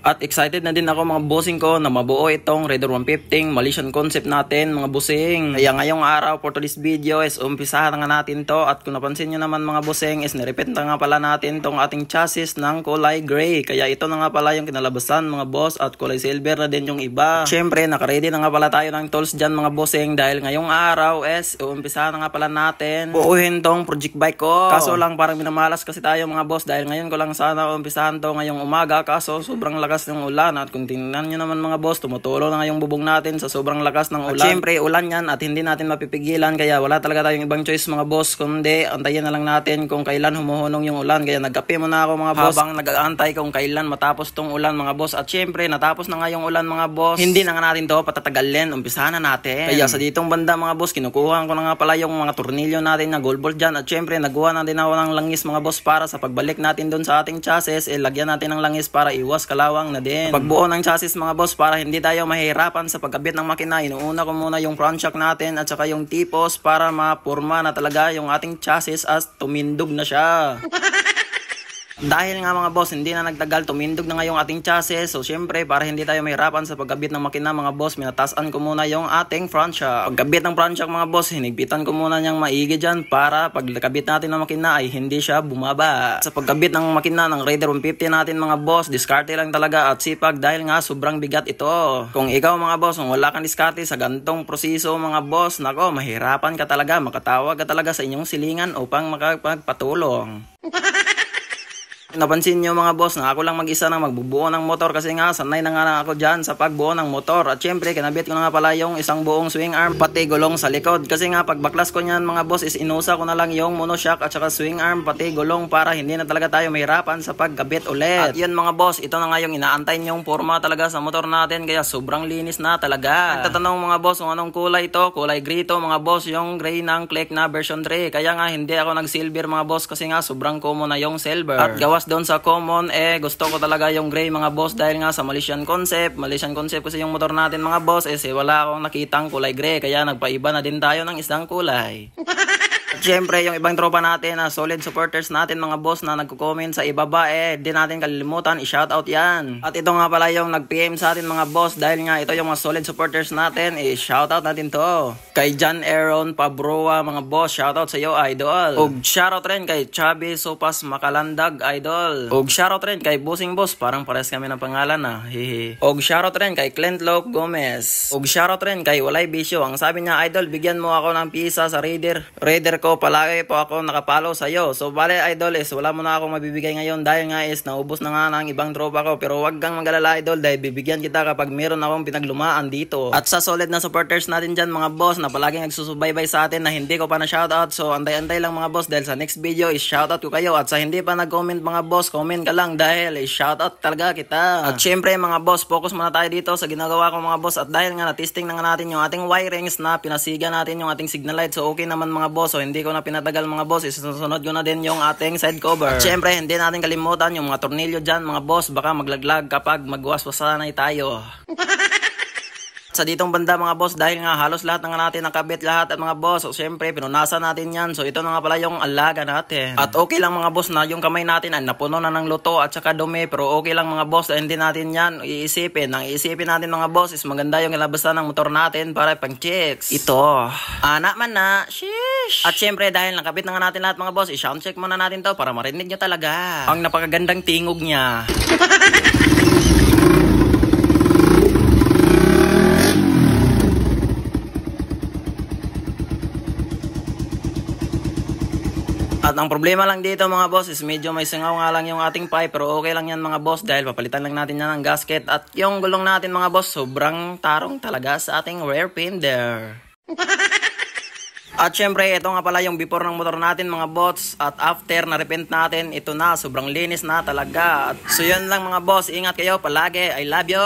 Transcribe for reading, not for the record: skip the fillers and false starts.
At excited na din ako mga bossing ko na mabuo itong Raider 150 Malaysian concept natin mga bossing. Kaya ngayong araw for today's video is umpisahan nga natin to. At kung napansin nyo naman mga bossing is nirepeat na nga pala natin tong ating chassis ng kulay gray. Kaya ito na nga pala yung kinalabasan mga boss at kulay silver na din yung iba. Syempre nakaready na nga pala tayo ng tools dyan mga bossing dahil ngayong araw is umpisahan na nga pala natin buuhin tong project bike ko. Kaso lang parang minamalas kasi tayo mga boss dahil ngayon ko lang sana umpisahan to ngayong umaga kaso sobrang lakas ng ulan. At kung tingnan nyo naman mga boss, tumutulo na ngayong bubong natin sa sobrang lakas ng ulan. At syempre ulan yan at hindi natin mapipigilan kaya wala talaga tayong ibang choice mga boss kundi antayin na lang natin kung kailan humuhunong yung ulan. Kaya nagkape muna ako mga boss habang nag-aantay kung kailan matapos tong ulan mga boss. At syempre natapos na nga yung ulan mga boss, hindi na nga natin to patatagalin, umpisahan na natin. Kaya sa ditong banda mga boss, kinukuha ko na nga pala yung mga tornilyo natin na gold bolt dyan. At syempre nagkuha na din ako ng langis mga boss para sa pagbalik natin dun sa ating chassis lagyan natin ng langis para iwas kalawang na din. Pagbuo ng chassis mga boss para hindi tayo mahirapan sa pagkabit ng makina, inuuna ko muna yung front shock natin at saka yung tipos para mapurma na talaga yung ating chassis as tumindog na siya. Dahil nga mga boss, hindi na nagtagal, tumindog na nga yung ating chassis. So syempre, para hindi tayo mahirapan sa pagkabit ng makina mga boss, minatasan ko muna yung ating front shock. Pagkabit ng front shock mga boss, hinigpitan ko muna niyang maigi dyan para pagkabit natin ng makina ay hindi siya bumaba. Sa pagkabit ng makina ng Raider 150 natin mga boss, diskarte lang talaga at sipag dahil nga sobrang bigat ito. Kung ikaw mga boss, kung wala kang diskarte sa gantong proseso mga boss, nako, mahirapan ka talaga, makatawag ka talaga sa inyong silingan upang makapagpatulong. Napansin nyo mga boss na ako lang mag-isa na magbubuo ng motor kasi nga sanay na nga ako dyan sa pagbuo ng motor. At syempre kinabit ko na nga pala yung isang buong swing arm pati gulong sa likod. Kasi nga pagbaklas ko nyan mga boss is inusa ko na lang yung monoshock at saka swing arm pati gulong para hindi na talaga tayo mahirapan sa pagkabit ulit. At yun mga boss, ito na nga yung inaantay yung forma talaga sa motor natin kaya sobrang linis na talaga. Nagtatanong mga boss kung anong kulay ito, kulay gray to mga boss, yung gray ng Click na version 3. Kaya nga hindi ako nag-silver mga boss kasi nga sobrang common na yung silver. At gawas doon sa common gusto ko talaga yung gray mga boss dahil nga sa Malaysian concept kasi yung motor natin mga boss wala akong nakitang kulay gray kaya nagpaiba na din tayo ng isang kulay. At syempre yung ibang tropa natin na solid supporters natin mga boss na nagko-comment sa ibaba di natin kalilimutan i-shoutout yan. At ito nga pala yung nag-PM sa atin mga boss dahil nga ito yung mga solid supporters natin i-shoutout natin to. Kay John Aaron Pabroa mga boss, shoutout sa iyo idol. Og shoutout rin kay Chubby Sopas Makalandag idol. Og shoutout rin kay Bossing Boss, parang pares kami ng pangalan hehe. Og shoutout rin kay Clint Lope Gomez. Og shoutout rin kay Walay Bisyo. Ang sabi niya idol, bigyan mo ako ng pisa sa Raider ko, palagi po ako nakapalo sa iyo. So bale idol wala mo na akong mabibigay ngayon dahil nga naubos na nga ng ibang tropa ko. Pero wag kang magalala idol dahil bibigyan kita kapag meron akong pinaglumaan dito. At sa solid na supporters natin dyan mga boss na palaging nagsusubaybay sa atin na hindi ko pa na shoutout. So antay-antay lang mga boss dahil sa next video is shoutout ko kayo. At sa hindi pa nag-comment mga boss, comment ka lang dahil shoutout talaga kita. At syempre mga boss, focus muna tayo dito sa ginagawa ko mga boss. At dahil nga na-testing na nga natin yung ating wirings na pinasiga natin yung ating signal light. So okay naman mga boss. So hindi ko na pinatagal mga boss, isusunod ko na din yung ating side cover. At syempre hindi natin kalimutan yung mga tornilyo dyan mga boss, baka maglaglag kapag magwaswasanay tayo. Sa ditong banda mga boss dahil nga halos lahat na nga natin nakabit lahat at mga boss. So syempre pinunasan natin yan. So ito na nga pala yung alaga natin. At okay lang mga boss na yung kamay natin ay napuno na ng luto at saka dumi. Pero okay lang mga boss na hindi natin yan iisipin. Ang iisipin natin mga boss is maganda yung ilabasan ng motor natin para pang checks. Ito. Anak man na. Sheesh. At syempre dahil nakabit na nga natin lahat mga boss, i-sound check muna natin to para marinig nyo talaga ang napakagandang tingog niya. At ang problema lang dito mga boss is medyo may singaw nga lang yung ating pipe pero okay lang yan mga boss dahil papalitan lang natin yan ng gasket. At yung gulong natin mga boss sobrang tarong talaga sa ating rear fender. At syempre ito nga pala yung before ng motor natin mga boss. At after na repaint natin ito na sobrang linis na talaga. At so yun lang mga boss, ingat kayo palagi, I love you.